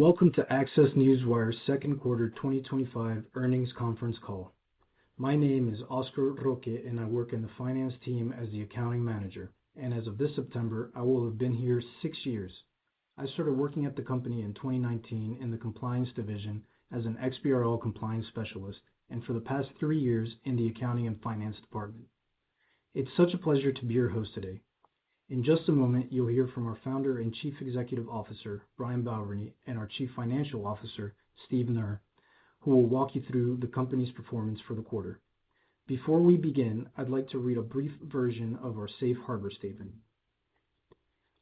Welcome to Access Newswire's second quarter 2025 earnings conference call. My name is Oscar Roque and I work in the finance team as the accounting manager, and as of this September, I will have been here 6 years. I started working at the company in 2019 in the compliance division as an XBRL compliance specialist, and for the past 3 years in the accounting and finance department. It's such a pleasure to be your host today. In just a moment, you'll hear from our founder and Chief Executive Officer, Brian Balverney, and our Chief Financial Officer, Steve Nur, who will walk you through the company's performance for the quarter. Before we begin, I'd like to read a brief version of our safe harbor statement.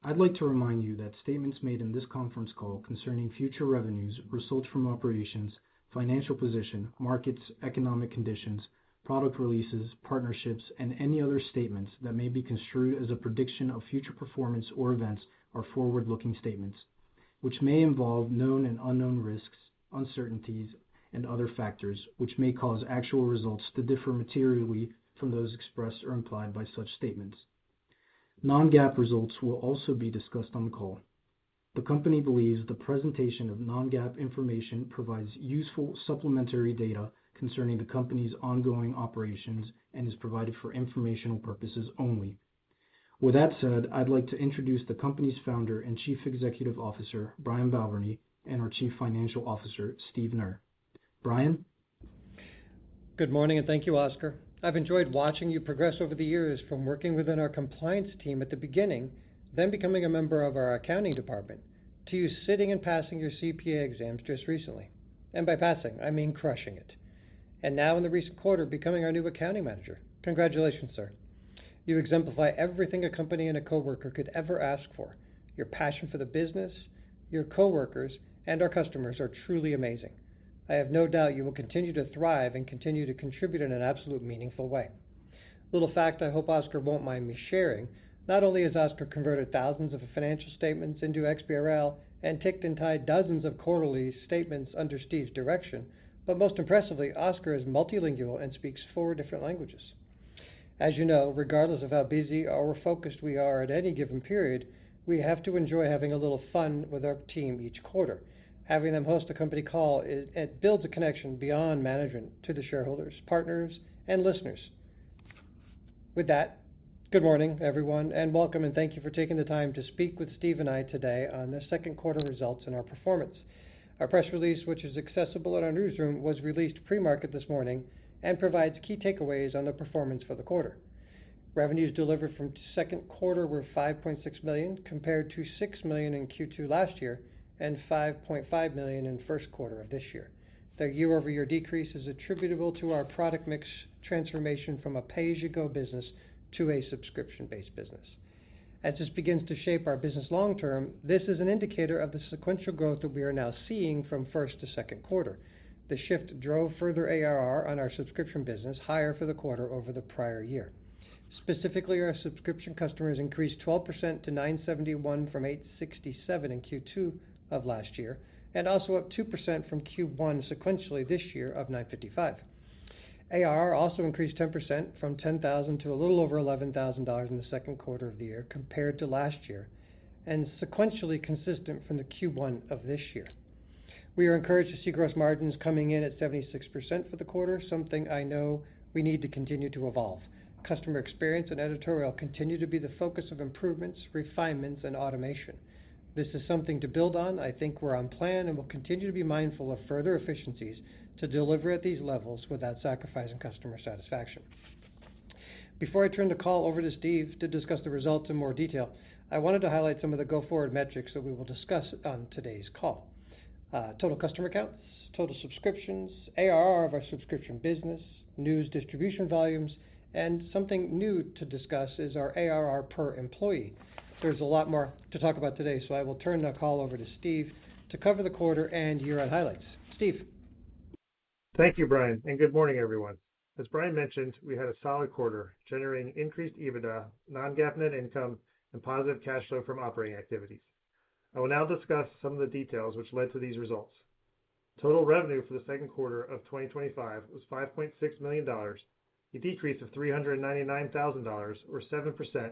I'd like to remind you that statements made in this conference call concerning future revenues, results from operations, financial position, markets, economic conditions, product releases, partnerships, and any other statements that may be construed as a prediction of future performance or events are forward-looking statements, which may involve known and unknown risks, uncertainties, and other factors which may cause actual results to differ materially from those expressed or implied by such statements. Non-GAAP results will also be discussed on the call. The company believes the presentation of non-GAAP information provides useful supplementary data concerning the company's ongoing operations and is provided for informational purposes only. With that said, I'd like to introduce the company's founder and Chief Executive Officer, Brian Balverney, and our Chief Financial Officer, Steve Nur. Brian? Good morning and thank you, Oscar. I've enjoyed watching you progress over the years from working within our compliance team at the beginning, then becoming a member of our accounting department, to you sitting and passing your CPA exams just recently. And by passing, I mean crushing it. And now in the recent quarter, becoming our new accounting manager. Congratulations, sir. You exemplify everything a company and a coworker could ever ask for. Your passion for the business, your coworkers, and our customers are truly amazing. I have no doubt you will continue to thrive and continue to contribute in an absolute meaningful way. Little fact I hope Oscar won't mind me sharing. Not only has Oscar converted thousands of financial statements into XBRL and ticked and tied dozens of quarterly statements under Steve's direction, but most impressively, Oscar is multilingual and speaks 4 different languages. As you know, regardless of how busy or focused we are at any given period, we have to enjoy having a little fun with our team each quarter. Having them host a company call, it builds a connection beyond management to the shareholders, partners, and listeners. With that, good morning, everyone, and welcome, and thank you for taking the time to speak with Steve and I today on the second quarter results and our performance. Our press release, which is accessible in our newsroom, was released pre-market this morning and provides key takeaways on the performance for the quarter. Revenues delivered from second quarter were $5.6 million compared to $6 million in Q2 last year and $5.5 million in first quarter of this year. The year-over-year decrease is attributable to our product mix transformation from a pay-as-you-go business to a subscription-based business. As this begins to shape our business long term, this is an indicator of the sequential growth that we are now seeing from first to second quarter. The shift drove further ARR on our subscription business higher for the quarter over the prior year. Specifically, our subscription customers increased 12% to 971 from 867 in Q2 of last year, and also up 2% from Q1 sequentially this year of 955. ARR also increased 10% from $10,000 to a little over $11,000 in the second quarter of the year compared to last year, and sequentially consistent from the Q1 of this year. We are encouraged to see gross margins coming in at 76% for the quarter, something I know we need to continue to evolve. Customer experience and editorial continue to be the focus of improvements, refinements, and automation. This is something to build on. I think we're on plan and will continue to be mindful of further efficiencies to deliver at these levels without sacrificing customer satisfaction. Before I turn the call over to Steve to discuss the results in more detail, I wanted to highlight some of the go-forward metrics that we will discuss on today's call. Total customer counts, total subscriptions, ARR of our subscription business, news distribution volumes, and something new to discuss is our ARR per employee. There's a lot more to talk about today, so I will turn the call over to Steve to cover the quarter and year-end highlights. Steve. Thank you, Brian, and good morning, everyone. As Brian mentioned, we had a solid quarter, generating increased EBITDA, non-GAAP net income, and positive cash flow from operating activities. I will now discuss some of the details which led to these results. Total revenue for the second quarter of 2025 was $5.6 million, a decrease of $399,000 or 7%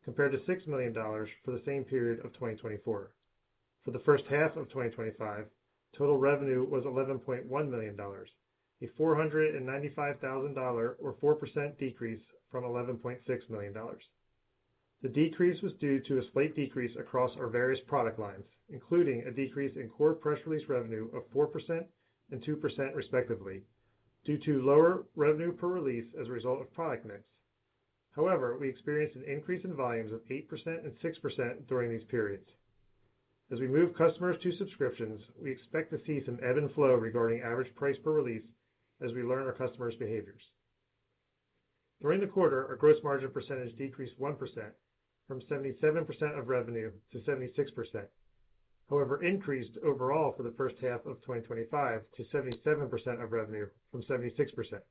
compared to $6 million for the same period of 2024. For the first half of 2025, total revenue was $11.1 million, a $495,000 or 4% decrease from $11.6 million. The decrease was due to a slight decrease across our various product lines, including a decrease in core press release revenue of 4% and 2% respectively, due to lower revenue per release as a result of product mix. However, we experienced an increase in volumes of 8% and 6% during these periods. As we move customers to subscriptions, we expect to see some ebb and flow regarding average price per release as we learn our customers' behaviors. During the quarter, our gross margin percentage decreased 1% from 77% of revenue to 76%. However, increased overall for the first half of 2025 to 77% of revenue from 76%.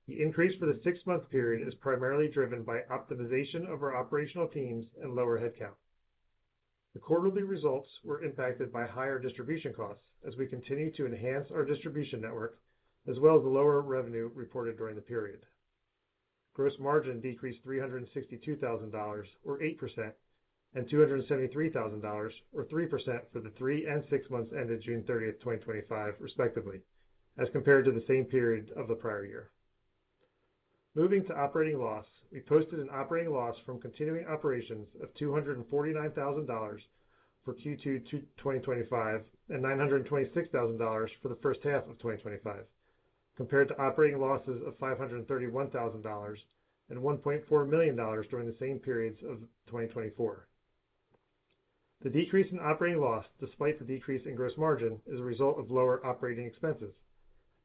The increase for the 6-month period is primarily driven by optimization of our operational teams and lower headcount. The quarterly results were impacted by higher distribution costs as we continue to enhance our distribution network, as well as the lower revenue reported during the period. Gross margin decreased $362,000 or 8% and $273,000 or 3% for the 3 and 6 months ended June 30, 2025, respectively, as compared to the same period of the prior year. Moving to operating loss, we posted an operating loss from continuing operations of $249,000 for Q2 2025 and $926,000 for the first half of 2025, compared to operating losses of $531,000 and $1.4 million during the same periods of 2024. The decrease in operating loss, despite the decrease in gross margin, is a result of lower operating expenses.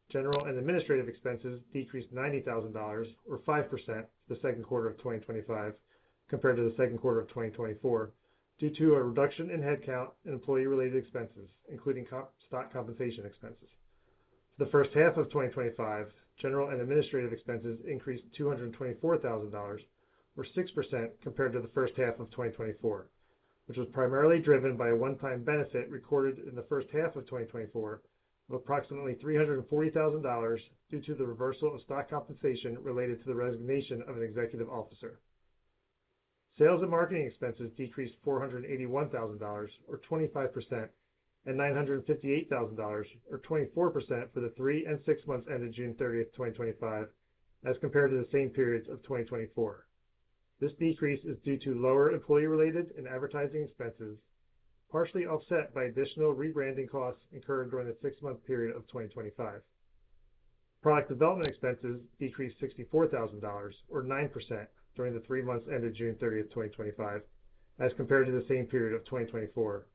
General and administrative expenses decreased $90,000 or 5% the second quarter of 2025 compared to the second quarter of 2024 due to a reduction in headcount and employee-related expenses, including stock compensation expenses. For the first half of 2025, general and administrative expenses increased $224,000 or 6% compared to the first half of 2024, which was primarily driven by a one-time benefit recorded in the first half of 2024 of approximately $340,000 due to the reversal of stock compensation related to the resignation of an executive officer. Sales and marketing expenses decreased $481,000 or 25% and $958,000 or 24% for the 3 and 6 months ended June 30, 2025, as compared to the same periods of 2024. This decrease is due to lower employee-related and advertising expenses, partially offset by additional rebranding costs incurred during the 6-month period of 2025. Product development expenses decreased $64,000 or 9% during the 3 months ended June 30, 2025, as compared to the same period of 2024,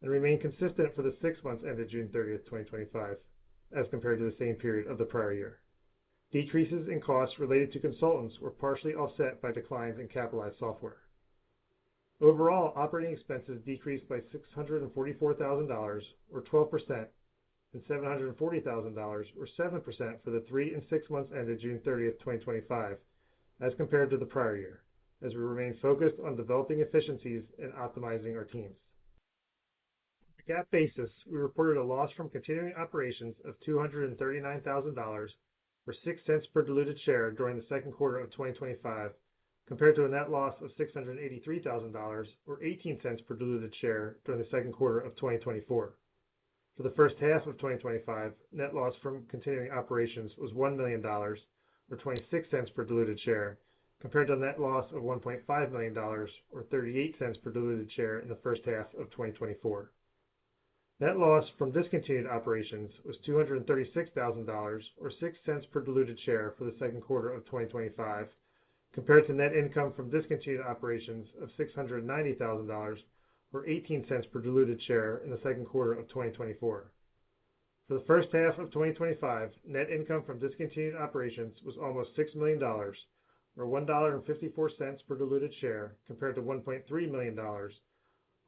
and remain consistent for the 6 months ended June 30, 2025, as compared to the same period of the prior year. Decreases in costs related to consultants were partially offset by declines in capitalized software. Overall, operating expenses decreased by $644,000 or 12% and $740,000 or 7% for the 3 and 6 months ended June 30, 2025, as compared to the prior year, as we remain focused on developing efficiencies and optimizing our teams. On a GAAP basis, we reported a loss from continuing operations of $239,000 or 6 cents per diluted share during the second quarter of 2025, compared to a net loss of $683,000 or 18 cents per diluted share during the second quarter of 2024. For the first half of 2025, net loss from continuing operations was $1 million or 26 cents per diluted share, compared to a net loss of $1.5 million or 38 cents per diluted share in the first half of 2024. Net loss from discontinued operations was $236,000 or 6 cents per diluted share for the second quarter of 2025, compared to net income from discontinued operations of $690,000 or 18 cents per diluted share in the second quarter of 2024. For the first half of 2025, net income from discontinued operations was almost $6 million or $1.54 per diluted share, compared to $1.3 million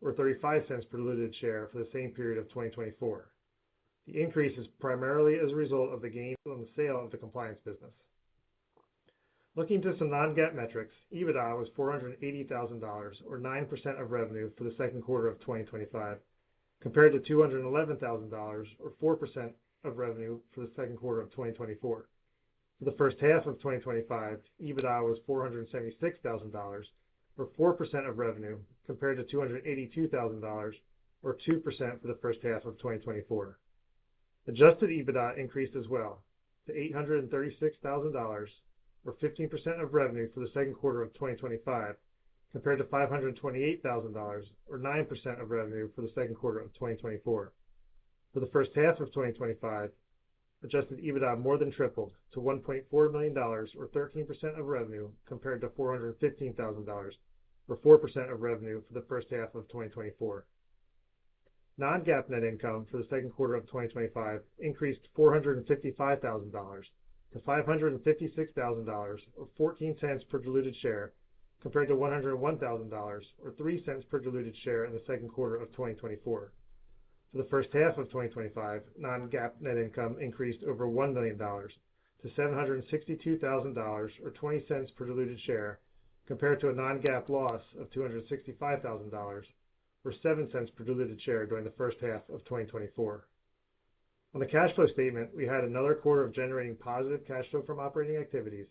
or 35 cents per diluted share for the same period of 2024. The increase is primarily as a result of the gain on the sale of the compliance business. Looking to some non-GAAP metrics, EBITDA was $480,000 or 9% of revenue for the second quarter of 2025, compared to $211,000 or 4% of revenue for the second quarter of 2024. For the first half of 2025, EBITDA was $476,000 or 4% of revenue, compared to $282,000 or 2% for the first half of 2024. Adjusted EBITDA increased as well to $836,000, or 15% of revenue for the second quarter of 2025, compared to $528,000, or 9% of revenue for the second quarter of 2024. For the first half of 2025, adjusted EBITDA more than tripled to $1.4 million, or 13% of revenue, compared to $415,000, or 4% of revenue for the first half of 2024. Non-GAAP net income for the second quarter of 2025 increased $455,000 to $556,000, or 14 cents per diluted share, compared to $101,000, or 3 cents per diluted share in the second quarter of 2024. For the first half of 2025, non-GAAP net income increased over $1 million to $762,000, or 20 cents per diluted share, compared to a non-GAAP loss of $265,000, or 7 cents per diluted share during the first half of 2024. On the cash flow statement, we had another quarter of generating positive cash flow from operating activities,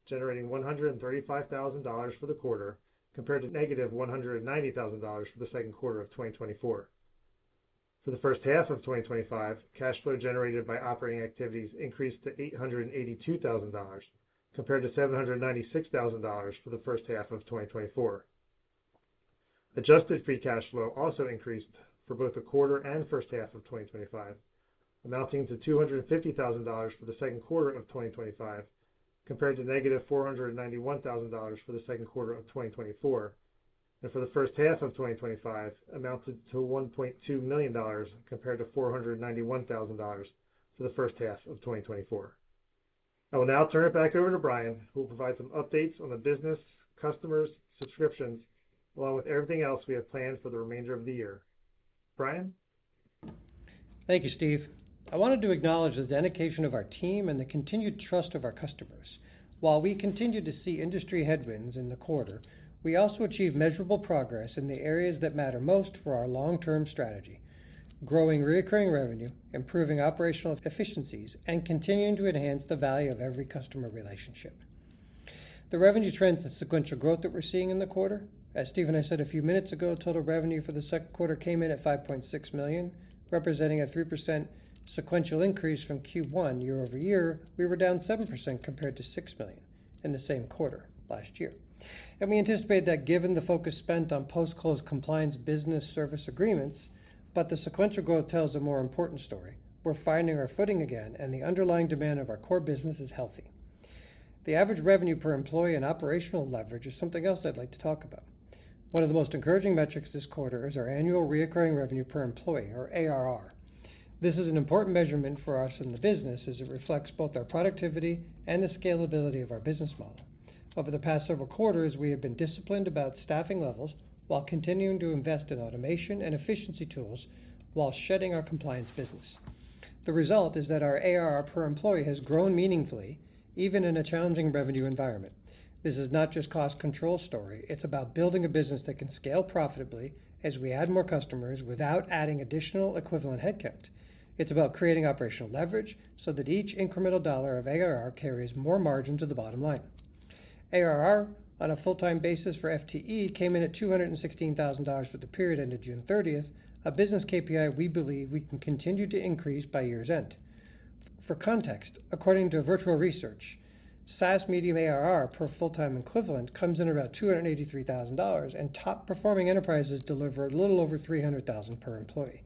generating $135,000 for the quarter, compared to negative $190,000 for the second quarter of 2024. For the first half of 2025, cash flow generated by operating activities increased to $882,000, compared to $796,000 for the first half of 2024. Adjusted free cash flow also increased for both the quarter and first half of 2025, amounting to $250,000 for the second quarter of 2025, compared to negative $491,000 for the second quarter of 2024, and for the first half of 2025 amounted to $1.2 million compared to $491,000 for the first half of 2024. I will now turn it back over to Brian, who will provide some updates on the business, customers, subscriptions, along with everything else we have planned for the remainder of the year. Brian? Thank you, Steve. I wanted to acknowledge the dedication of our team and the continued trust of our customers. While we continue to see industry headwinds in the quarter, we also achieved measurable progress in the areas that matter most for our long-term strategy: growing recurring revenue, improving operational efficiencies, and continuing to enhance the value of every customer relationship. The revenue trends and sequential growth that we're seeing in the quarter, as Steve and I said a few minutes ago, total revenue for the second quarter came in at $5.6 million, representing a 3% sequential increase from Q1 year over year. We were down 7% compared to $6 million in the same quarter last year. And we anticipate that given the focus spent on post-close compliance business service agreements, but the sequential growth tells a more important story. We're finding our footing again, and the underlying demand of our core business is healthy. The average revenue per employee and operational leverage is something else I'd like to talk about. One of the most encouraging metrics this quarter is our annual recurring revenue per employee, or ARR. This is an important measurement for us in the business as it reflects both our productivity and the scalability of our business model. Over the past several quarters, we have been disciplined about staffing levels while continuing to invest in automation and efficiency tools while shedding our compliance business. The result is that our ARR per employee has grown meaningfully, even in a challenging revenue environment. This is not just a cost control story. It's about building a business that can scale profitably as we add more customers without adding additional equivalent headcount. It's about creating operational leverage so that each incremental dollar of ARR carries more margin to the bottom line. ARR on a full-time basis for FTE came in at $216,000 for the period ended June 30th, a business KPI we believe we can continue to increase by year's end. For context, according to Virtual Research, SaaS median ARR per full-time equivalent comes in about $283,000, and top-performing enterprises deliver a little over $300,000 per employee.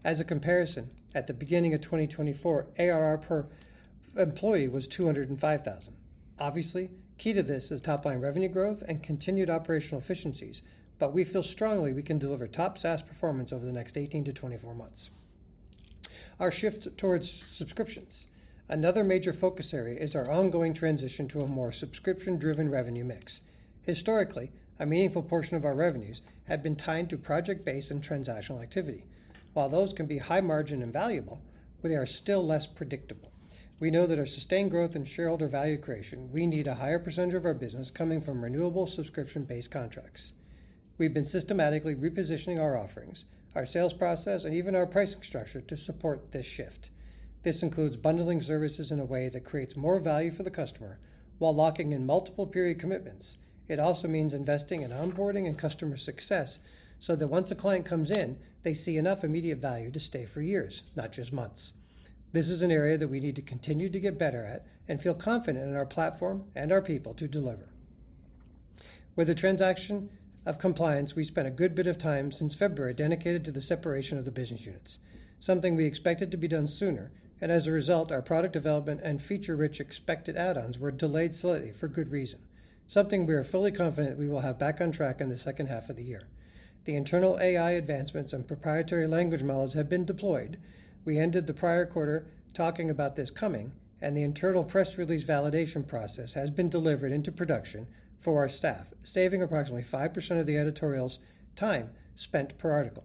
As a comparison, at the beginning of 2024, ARR per employee was $205,000. Obviously, key to this is top-line revenue growth and continued operational efficiencies, but we feel strongly we can deliver top SaaS performance over the next 18 to 24 months. Our shift towards subscriptions. Another major focus area is our ongoing transition to a more subscription-driven revenue mix. Historically, a meaningful portion of our revenues have been tied to project-based and transactional activity. While those can be high margin and valuable, they are still less predictable. We know that our sustained growth and shareholder value creation, we need a higher percentage of our business coming from renewable subscription-based contracts. We've been systematically repositioning our offerings, our sales process, and even our pricing structure to support this shift. This includes bundling services in a way that creates more value for the customer while locking in multiple period commitments. It also means investing in onboarding and customer success so that once a client comes in, they see enough immediate value to stay for years, not just months. This is an area that we need to continue to get better at and feel confident in our platform and our people to deliver. With the transaction of compliance, we spent a good bit of time since February dedicated to the separation of the business units, something we expected to be done sooner, and as a result, our product development and feature-rich expected add-ons were delayed slightly for good reason, something we are fully confident we will have back on track in the second half of the year. The internal AI advancements and proprietary language models have been deployed. We ended the prior quarter talking about this coming, and the internal press release validation process has been delivered into production for our staff, saving approximately 5% of the editorial's time spent per article.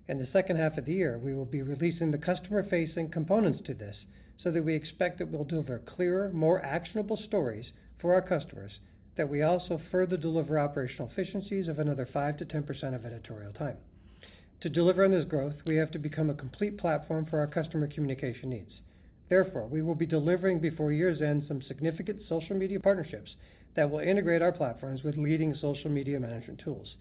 In the second half of the year, we will be releasing the customer-facing components to this so that we expect that we'll deliver clearer, more actionable stories for our customers, that we also further deliver operational efficiencies of another 5 to 10% of editorial time. To deliver on this growth, we have to become a complete platform for our customer communication needs. Therefore, we will be delivering before year's end some significant social media partnerships that will integrate our platforms with leading social media management tools.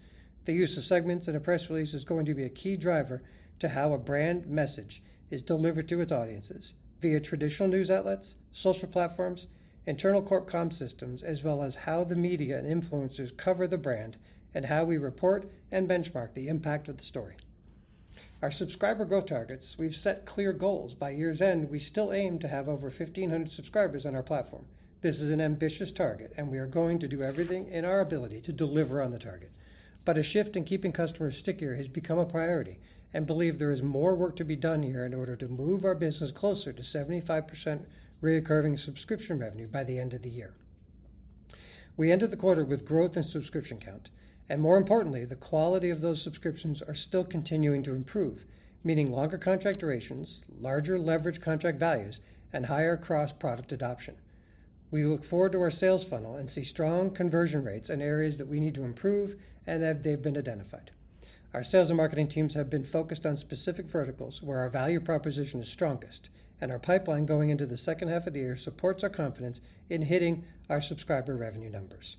The use of segments in a press release is going to be a key driver to how a brand message is delivered to its audiences via traditional news outlets, social platforms, internal corp comm systems, as well as how the media and influencers cover the brand and how we report and benchmark the impact of the story. Our subscriber growth targets, we've set clear goals. By year's end, we still aim to have over 1,500 subscribers on our platform. This is an ambitious target, and we are going to do everything in our ability to deliver on the target. But a shift in keeping customers stickier has become a priority, and believe there is more work to be done here in order to move our business closer to 75% recurring subscription revenue by the end of the year. We ended the quarter with growth in subscription count, and more importantly, the quality of those subscriptions are still continuing to improve, meaning longer contract durations, larger leverage contract values, and higher cross-product adoption. We look forward to our sales funnel and see strong conversion rates in areas that we need to improve and that they've been identified. Our sales and marketing teams have been focused on specific verticals where our value proposition is strongest, and our pipeline going into the second half of the year supports our confidence in hitting our subscriber revenue numbers.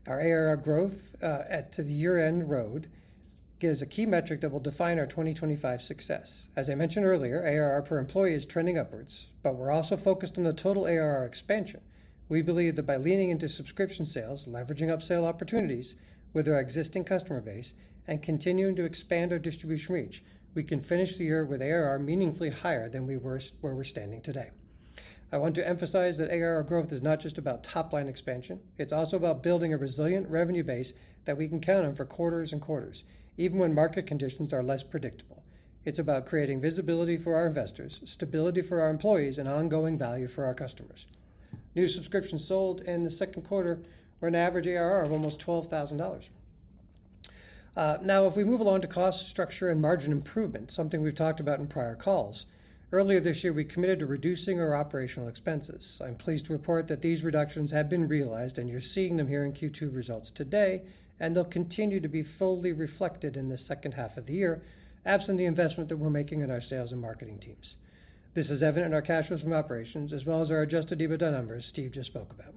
Our ARR growth to the year-end road gives a key metric that will define our 2025 success. As I mentioned earlier, ARR per employee is trending upwards, but we're also focused on the total ARR expansion. We believe that by leaning into subscription sales, leveraging upsell opportunities with our existing customer base, and continuing to expand our distribution reach, we can finish the year with ARR meaningfully higher than where we're standing today. I want to emphasize that ARR growth is not just about top-line expansion. It's also about building a resilient revenue base that we can count on for quarters and quarters, even when market conditions are less predictable. It's about creating visibility for our investors, stability for our employees, and ongoing value for our customers. New subscriptions sold in the second quarter were an average ARR of almost $12,000. Now, if we move along to cost structure and margin improvement, something we've talked about in prior calls, earlier this year we committed to reducing our operational expenses. I'm pleased to report that these reductions have been realized, and you're seeing them here in Q2 results today, and they'll continue to be fully reflected in the second half of the year, absent the investment that we're making in our sales and marketing teams. This is evident in our cash flows from operations, as well as our adjusted EBITDA numbers Steve just spoke about.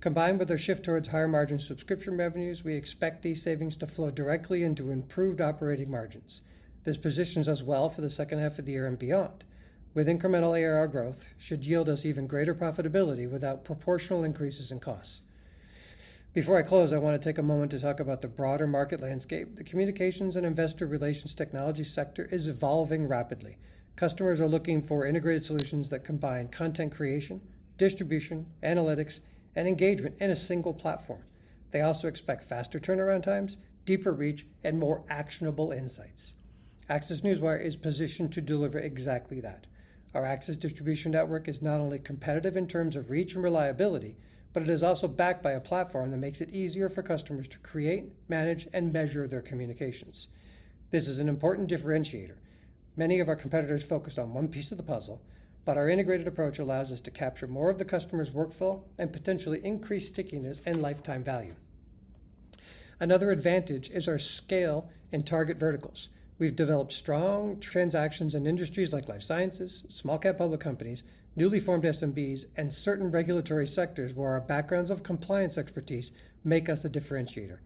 Combined with our shift towards higher margin subscription revenues, we expect these savings to flow directly into improved operating margins. This positions us well for the second half of the year and beyond. With incremental ARR growth, should yield us even greater profitability without proportional increases in costs. Before I close, I want to take a moment to talk about the broader market landscape. The communications and investor relations technology sector is evolving rapidly. Customers are looking for integrated solutions that combine content creation, distribution, analytics, and engagement in a single platform. They also expect faster turnaround times, deeper reach, and more actionable insights. Access Newswire is positioned to deliver exactly that. Our Access distribution network is not only competitive in terms of reach and reliability, but it is also backed by a platform that makes it easier for customers to create, manage, and measure their communications. This is an important differentiator. Many of our competitors focus on one piece of the puzzle, but our integrated approach allows us to capture more of the customer's workflow and potentially increase stickiness and lifetime value. Another advantage is our scale in target verticals. We've developed strong transactions in industries like life sciences, small-cap public companies, newly formed SMBs, and certain regulatory sectors where our backgrounds of compliance expertise make us a differentiator.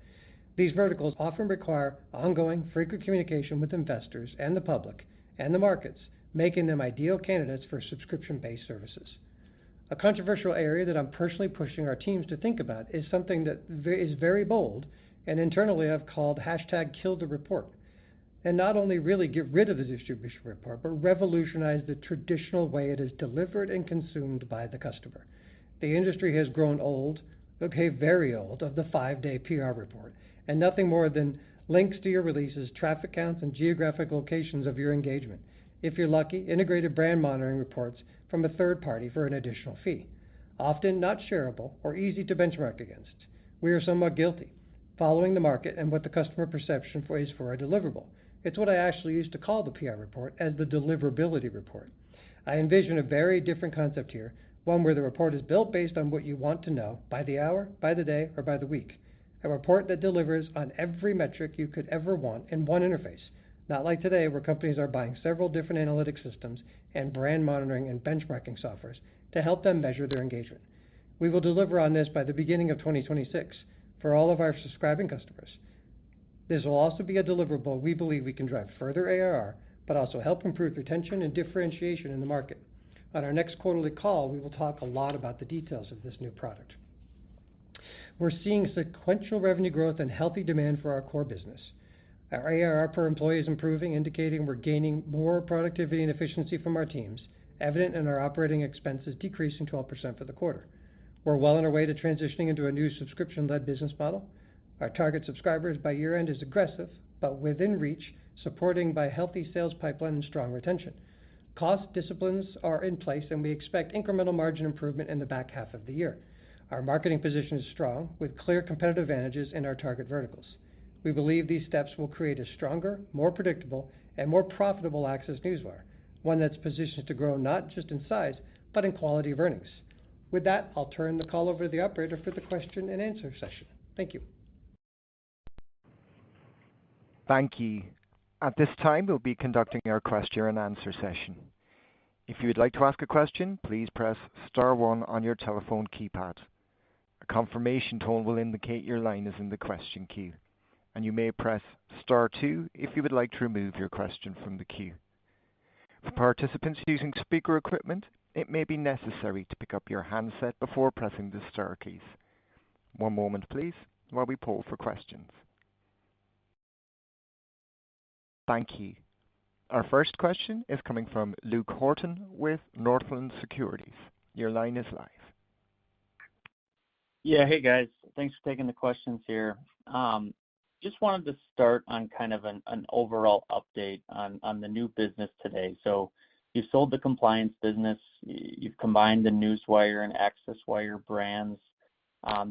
These verticals often require ongoing, frequent communication with investors and the public and the markets, making them ideal candidates for subscription-based services. A controversial area that I'm personally pushing our teams to think about is something that is very bold, and internally I've called #KillTheReport. And not only really get rid of the distribution report, but revolutionize the traditional way it is delivered and consumed by the customer. The industry has grown old, very old, of the 5-day PR report, and nothing more than links to your releases, traffic counts, and geographic locations of your engagement. If you're lucky, integrated brand monitoring reports from a third party for an additional fee, often not shareable or easy to benchmark against. We are somewhat guilty, following the market and what the customer perception is for a deliverable. It's what I actually used to call the PR report as the deliverability report. I envision a very different concept here, one where the report is built based on what you want to know by the hour, by the day, or by the week. A report that delivers on every metric you could ever want in one interface. Not like today, where companies are buying several different analytic systems and brand monitoring and benchmarking softwares to help them measure their engagement. We will deliver on this by the beginning of 2026 for all of our subscribing customers. This will also be a deliverable we believe we can drive further ARR, but also help improve retention and differentiation in the market. On our next quarterly call, we will talk a lot about the details of this new product. We're seeing sequential revenue growth and healthy demand for our core business. Our ARR per employee is improving, indicating we're gaining more productivity and efficiency from our teams, evident in our operating expenses decreasing 12% for the quarter. We're well on our way to transitioning into a new subscription-led business model. Our target subscribers by year-end is aggressive, but within reach, supporting by healthy sales pipeline and strong retention. Cost disciplines are in place, and we expect incremental margin improvement in the back half of the year. Our marketing position is strong, with clear competitive advantages in our target verticals. We believe these steps will create a stronger, more predictable, and more profitable Access Newswire, one that's positioned to grow not just in size, but in quality of earnings. With that, I'll turn the call over to the operator for the question and answer session. Thank you. Thank you. At this time, we'll be conducting our question and answer session. If you would like to ask a question, please press star one on your telephone keypad. A confirmation tone will indicate your line is in the question queue, and you may press star two if you would like to remove your question from the queue. For participants using speaker equipment, it may be necessary to pick up your handset before pressing the star keys. One moment, please, while we poll for questions. Thank you. Our first question is coming from Luke Horton with Northland Securities. Your line is live. Yeah, hey guys. Thanks for taking the questions here. Just wanted to start on kind of an overall update on the new business today. So you've sold the compliance business, you've combined the Newswire and AccessWire brands.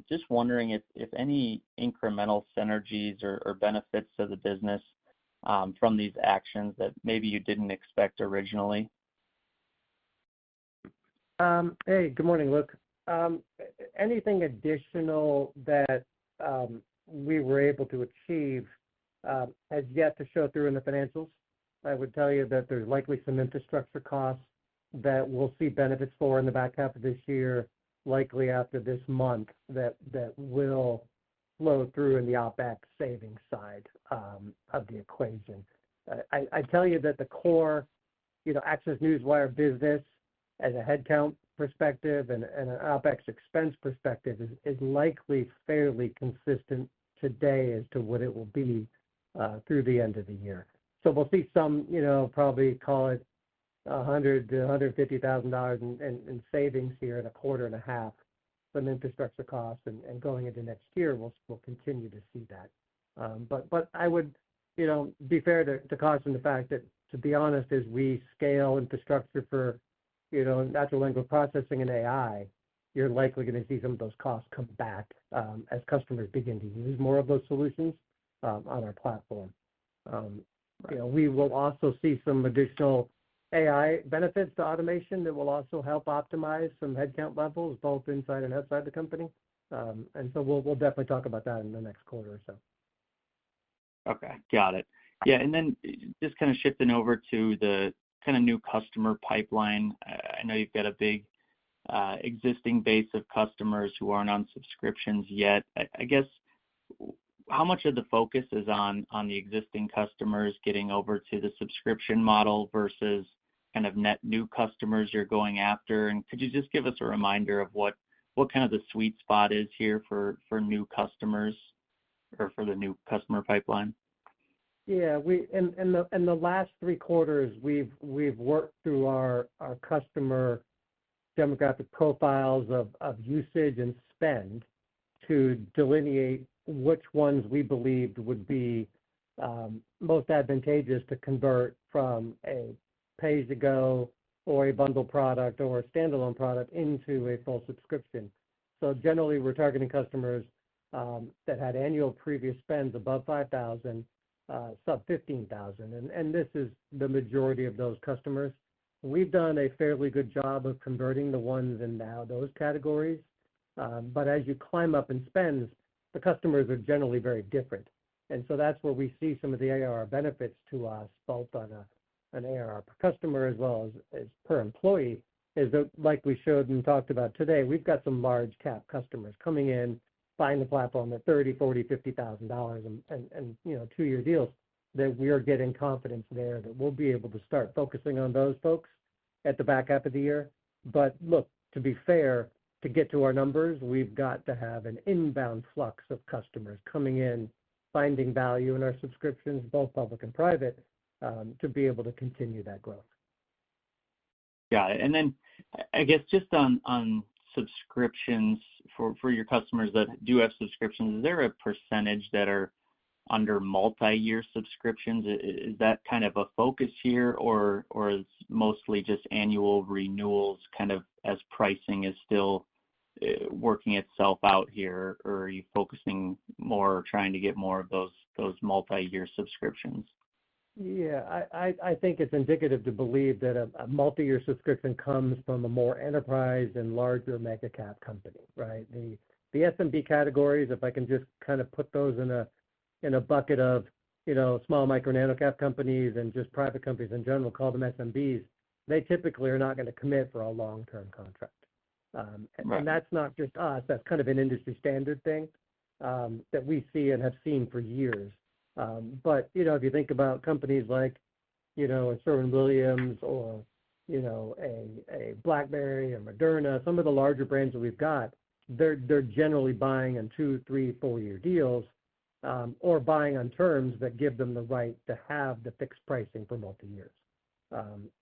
Just wondering if any incremental synergies or benefits to the business from these actions that maybe you didn't expect originally. Hey, good morning, Luke. Anything additional that we were able to achieve has yet to show through in the financials. I would tell you that there's likely some infrastructure costs that we'll see benefits for in the back half of this year, likely after this month, that will flow through in the OpEx savings side of the equation. I tell you that the core, Access Newswire business as a headcount perspective and an OpEx expense perspective is likely fairly consistent today as to what it will be through the end of the year. So we'll see some, probably call it $100,000 to $150,000 in savings here in a quarter and a half from infrastructure costs, and going into next year, we'll continue to see that. But I would, be fair to caution the fact that, to be honest, as we scale infrastructure for, natural language processing and AI, you're likely going to see some of those costs come back as customers begin to use more of those solutions on our platform. We will also see some additional AI benefits to automation that will also help optimize some headcount levels, both inside and outside the company. And so we'll definitely talk about that in the next quarter or so. Okay, got it. Yeah, and then just kind of shifting over to the kind of new customer pipeline. I know you've got a big existing base of customers who aren't on subscriptions yet. I guess, how much of the focus is on the existing customers getting over to the subscription model versus kind of net new customers you're going after? And could you just give us a reminder of what kind of the sweet spot is here for new customers or for the new customer pipeline? Yeah, we in the last 3 quarters, we've worked through our customer demographic profiles of usage and spend to delineate which ones we believed would be most advantageous to convert from a pay-as-you-go or a bundle product or a standalone product into a full subscription. So generally, we're targeting customers that had annual previous spends above $5,000, sub $15,000, and this is the majority of those customers. We've done a fairly good job of converting the ones in now those categories, but as you climb up in spends, the customers are generally very different, and so that's where we see some of the ARR benefits to us, both on an ARR per customer as well as per employee, is that, like we showed and talked about today, we've got some large cap customers coming in, buying the platform at $30,000, $40,000, $50,000 and 2-year deals, that we are getting confidence there that we'll be able to start focusing on those folks at the back half of the year. But look, to be fair, to get to our numbers, we've got to have an inbound flux of customers coming in, finding value in our subscriptions, both public and private, to be able to continue that growth. Got it. And then I guess just on subscriptions for your customers that do have subscriptions, is there a percentage that are under multi-year subscriptions? Is that kind of a focus here, or is mostly just annual renewals kind of as pricing is still working itself out here, or are you focusing more trying to get more of those multi-year subscriptions? Yeah, I think it's indicative to believe that a multi-year subscription comes from a more enterprise and larger mega cap company, right? The SMB categories, if I can just kind of put those in a bucket of, small micro nano cap companies and just private companies in general, call them SMBs, they typically are not going to commit for a long-term contract. Right. And that's not just us, that's kind of an industry standard thing that we see and have seen for years. But, if you think about companies like, a Sherwin-Williams or, a BlackBerry or Moderna, some of the larger brands that we've got, they're generally buying on 2, 3, 4-year deals, or buying on terms that give them the right to have the fixed pricing for multi-years.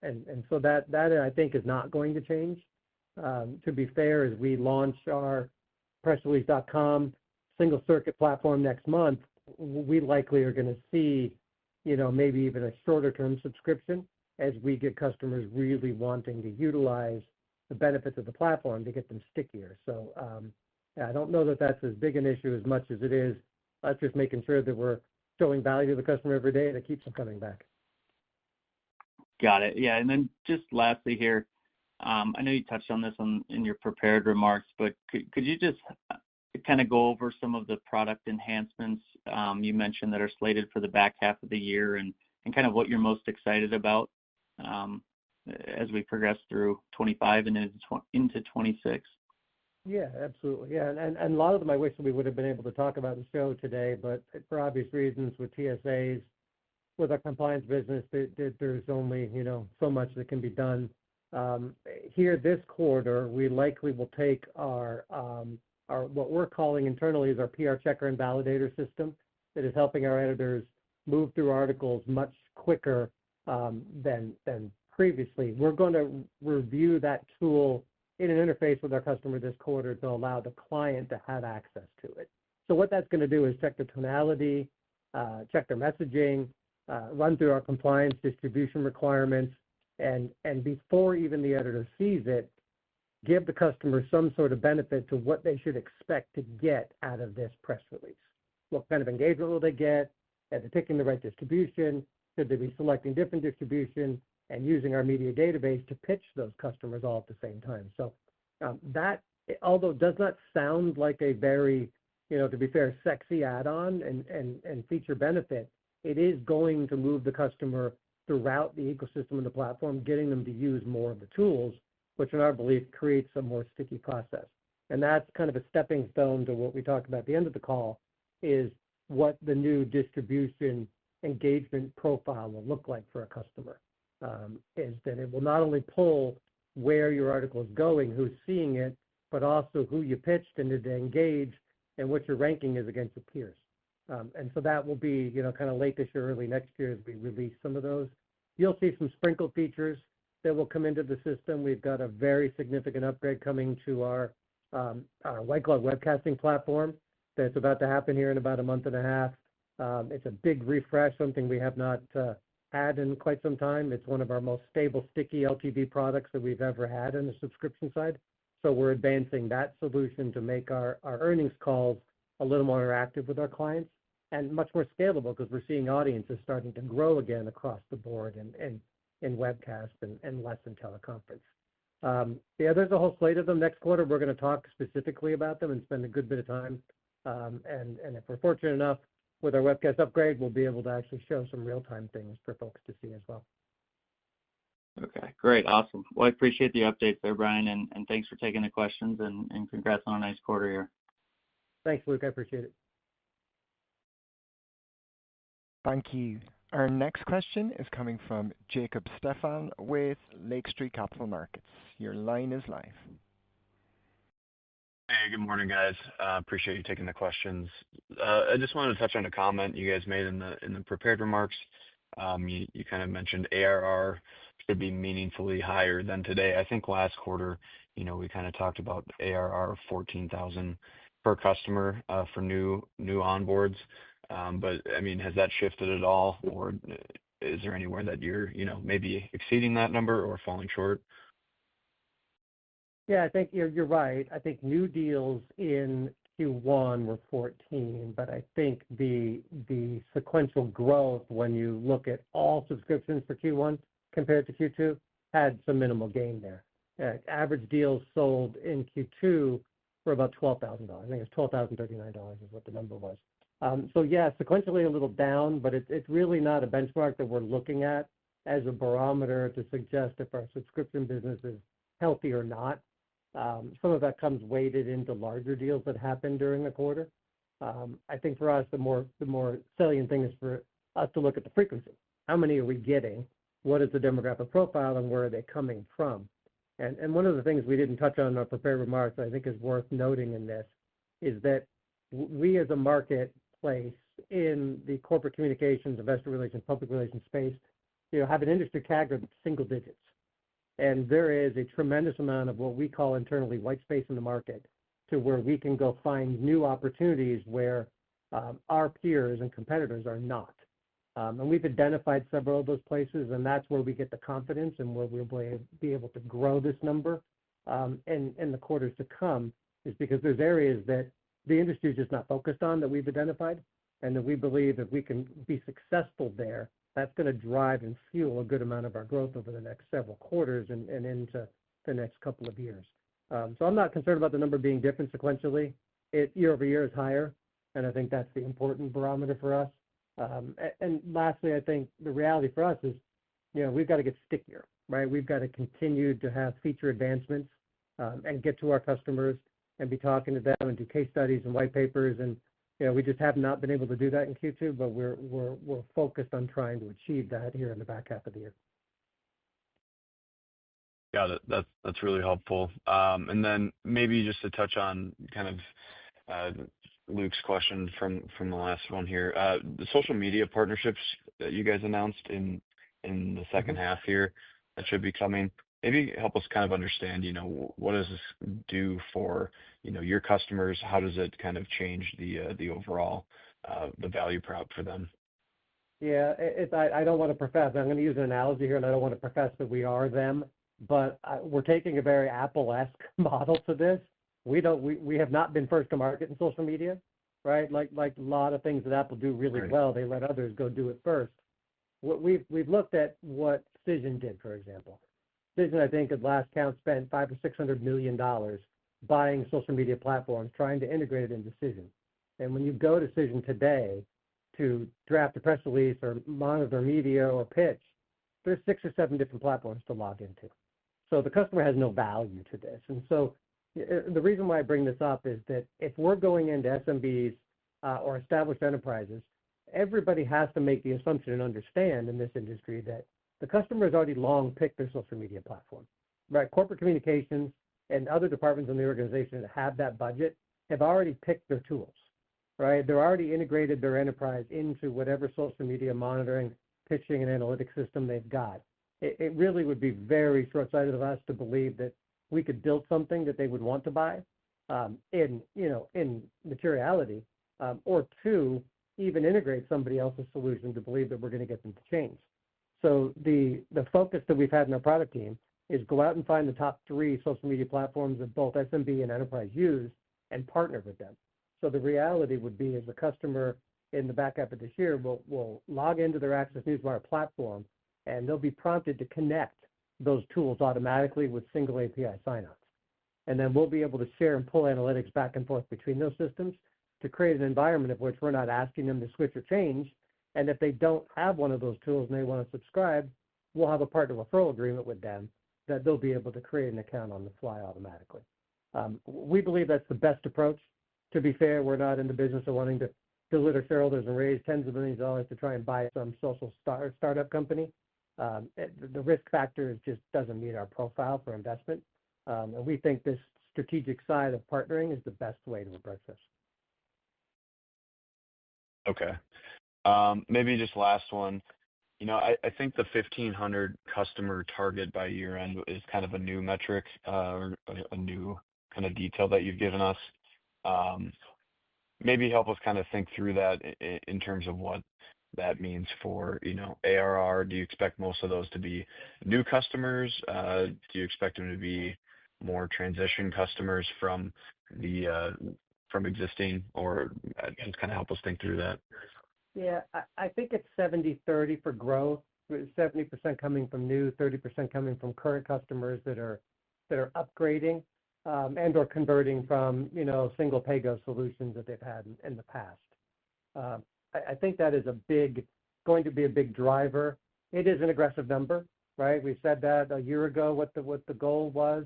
And so that I think is not going to change. To be fair, as we launch our pressrelease.com single circuit platform next month, we likely are going to see, maybe even a shorter term subscription as we get customers really wanting to utilize the benefits of the platform to get them stickier. So I don't know that that's as big an issue as much as it is us just making sure that we're showing value to the customer every day and it keeps them coming back. Got it. Yeah, and then just lastly here, I know you touched on this in your prepared remarks, but could you just kind of go over some of the product enhancements you mentioned that are slated for the back half of the year and kind of what you're most excited about as we progress through 25 and into 26? Yeah, absolutely. Yeah, and a lot of them I wish we would have been able to talk about in the show today, but for obvious reasons with TSAs, with our compliance business, there's only, so much that can be done. Here this quarter, we likely will take our what we're calling internally is our PR checker and validator system that is helping our editors move through articles much quicker than previously. We're going to review that tool in an interface with our customer this quarter to allow the client to have access to it. So what that's going to do is check the tonality, check their messaging, run through our compliance distribution requirements, and before even the editor sees it, give the customer some sort of benefit to what they should expect to get out of this press release. What kind of engagement will they get? Are they picking the right distribution? Should they be selecting different distribution and using our media database to pitch those customers all at the same time? So that, although does not sound like a very, to be fair, sexy add-on and feature benefit, it is going to move the customer throughout the ecosystem of the platform, getting them to use more of the tools, which in our belief creates a more sticky process. And that's kind of a stepping stone to what we talked about at the end of the call, is what the new distribution engagement profile will look like for a customer. Is that it will not only pull where your article is going, who's seeing it, but also who you pitched and did they engage and what your ranking is against your peers. And so that will be, kind of late this year, early next year as we release some of those. You'll see some sprinkle features that will come into the system. We've got a very significant upgrade coming to our white glove webcasting platform that's about to happen here in about a month and a half. It's a big refresh, something we have not had in quite some time. It's one of our most stable, sticky LTV products that we've ever had on the subscription side. So we're advancing that solution to make our earnings calls a little more interactive with our clients and much more scalable because we're seeing audiences starting to grow again across the board and in webcast and less in teleconference. There's a whole slate of them. Next quarter, we're going to talk specifically about them and spend a good bit of time. And if we're fortunate enough with our webcast upgrade, we'll be able to actually show some real-time things for folks to see as well. Okay, great. Awesome. Well, I appreciate the updates there, Brian, and thanks for taking the questions and congrats on a nice quarter here. Thanks, Luke. I appreciate it. Thank you. Our next question is coming from Jacob Stefan with Lake Street Capital Markets. Your line is live. Hey, good morning, guys. Appreciate you taking the questions. I just wanted to touch on a comment you guys made in the prepared remarks. You kind of mentioned ARR should be meaningfully higher than today. I think last quarter, we kind of talked about ARR of 14,000 per customer for new onboards. But I mean, has that shifted at all, or is there anywhere that you're, maybe exceeding that number or falling short? Yeah, I think you're right. I think new deals in Q1 were 14, but I think the sequential growth when you look at all subscriptions for Q1 compared to Q2 had some minimal gain there. Average deals sold in Q2 were about $12,000. I think it's $12,039 is what the number was. So yeah, sequentially a little down, but it's really not a benchmark that we're looking at as a barometer to suggest if our subscription business is healthy or not. Some of that comes weighted into larger deals that happen during the quarter. I think for us, the more salient thing is for us to look at the frequency. How many are we getting? What is the demographic profile and where are they coming from? And one of the things we didn't touch on in our prepared remarks I think is worth noting in this is that we as a marketplace in the corporate communications, investor relations, public relations space, have an industry CAGR that's single digits. And there is a tremendous amount of what we call internally white space in the market to where we can go find new opportunities where our peers and competitors are not. And we've identified several of those places, and that's where we get the confidence and where we'll be able to grow this number in the quarters to come is because there's areas that the industry is just not focused on that we've identified, and that we believe if we can be successful there, that's going to drive and fuel a good amount of our growth over the next several quarters and into the next couple of years. So I'm not concerned about the number being different sequentially. Year over year is higher, and I think that's the important barometer for us. And lastly, I think the reality for us is, we've got to get stickier, right? We've got to continue to have feature advancements and get to our customers and be talking to them and do case studies and white papers. And, we just have not been able to do that in Q2, but we're focused on trying to achieve that here in the back half of the year. Got it. That's really helpful. And then maybe just to touch on kind of Luke's question from the last one here, the social media partnerships that you guys announced in the second half here that should be coming. Maybe help us kind of understand, what does this do for, your customers? How does it kind of change the overall the value prop for them? Yeah, I don't want to profess. I'm going to use an analogy here, and I don't want to profess that we are them, but we're taking a very Apple-esque model to this. We have not been first to market in social media, right? Like a lot of things that Apple do really well, they let others go do it first. We've looked at what Cision did, for example. Cision, I think, at last count, spent $500 or $600 million buying social media platforms, trying to integrate it into Cision. And when you go to Cision today to draft a press release or monitor media or pitch, there's 6 or 7 different platforms to log into. So the customer has no value to this. And so the reason why I bring this up is that if we're going into SMBs or established enterprises, everybody has to make the assumption and understand in this industry that the customer has already long picked their social media platform, right? Corporate communications and other departments in the organization that have that budget have already picked their tools, right? They're already integrated their enterprise into whatever social media monitoring, pitching, and analytics system they've got. It really would be very short-sighted of us to believe that we could build something that they would want to buy in materiality, or two, even integrate somebody else's solution to believe that we're going to get them to change. So the focus that we've had in our product team is go out and find the top 3 social media platforms that both SMB and enterprise use and partner with them. So the reality would be as a customer in the back half of this year will log into their Access Newswire platform, and they'll be prompted to connect those tools automatically with single API sign-ons. And then we'll be able to share and pull analytics back and forth between those systems to create an environment of which we're not asking them to switch or change. And if they don't have one of those tools and they want to subscribe, we'll have a partner referral agreement with them that they'll be able to create an account on the fly automatically. We believe that's the best approach. To be fair, we're not in the business of wanting to dilute shareholders and raise tens of millions of dollars to try and buy some social startup company. The risk factor just doesn't meet our profile for investment. And we think this strategic side of partnering is the best way to approach this. Okay. Maybe just last one. I think the 1,500 customer target by year end is kind of a new metric or a new kind of detail that you've given us. Maybe help us kind of think through that in terms of what that means for, ARR. Do you expect most of those to be new customers? Do you expect them to be more transition customers from existing, or just kind of help us think through that? Yeah, I think it's 70-30 for growth, 70% coming from new, 30% coming from current customers that are upgrading and or converting from, single pay-go solutions that they've had in the past. I think that is going to be a big driver. It is an aggressive number, right? We said that a year ago, what the goal was.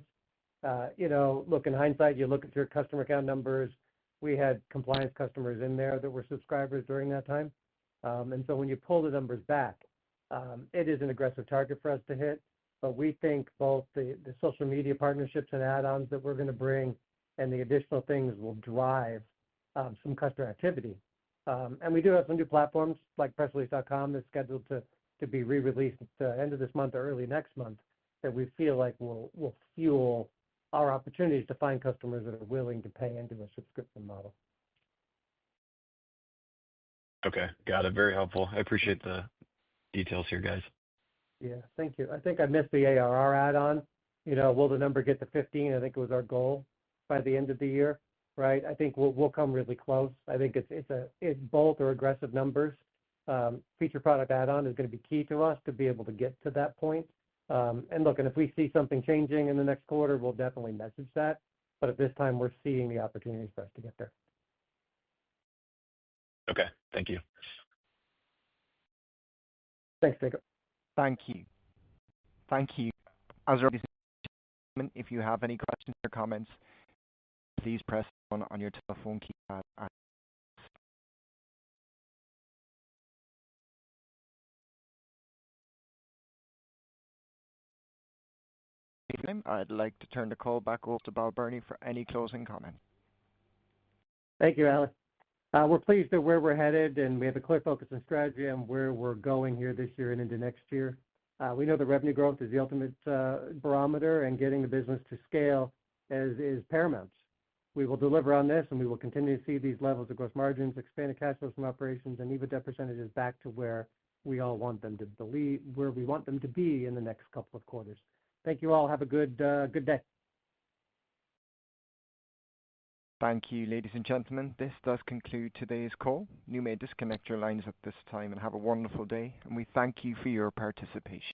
Look, in hindsight, you look at your customer account numbers. We had compliance customers in there that were subscribers during that time. And so when you pull the numbers back, it is an aggressive target for us to hit. But we think both the social media partnerships and add-ons that we're going to bring and the additional things will drive some customer activity. And we do have some new platforms like pressrelease.com that's scheduled to be re-released at the end of this month or early next month that we feel like will fuel our opportunities to find customers that are willing to pay into a subscription model. Okay, got it. Very helpful. I appreciate the details here, guys. Yeah, thank you. I think I missed the ARR add-on. Will the number get to 15? I think it was our goal by the end of the year, right? I think we'll come really close. I think it's both or aggressive numbers. Feature product add-on is going to be key to us to be able to get to that point. And if we see something changing in the next quarter, we'll definitely message that. But at this time, we're seeing the opportunities for us to get there. Okay, thank you. Thanks, Jacob. Thank you. As already said, if you have any questions or comments, please press 1 on your telephone keypad. I'd like to turn the call back over to Bob Burney for any closing comments. Thank you, Alex. We're pleased at where we're headed, and we have a clear focus and strategy on where we're going here this year and into next year. We know that revenue growth is the ultimate barometer, and getting the business to scale is paramount. We will deliver on this, and we will continue to see these levels of gross margins, expanded cash flows from operations, and EBITDA percentages back to where we all want them to where we want them to be in the next couple of quarters. Thank you all. Have a good day. Thank you, ladies and gentlemen. This does conclude today's call. You may disconnect your lines at this time and have a wonderful day, and we thank you for your participation.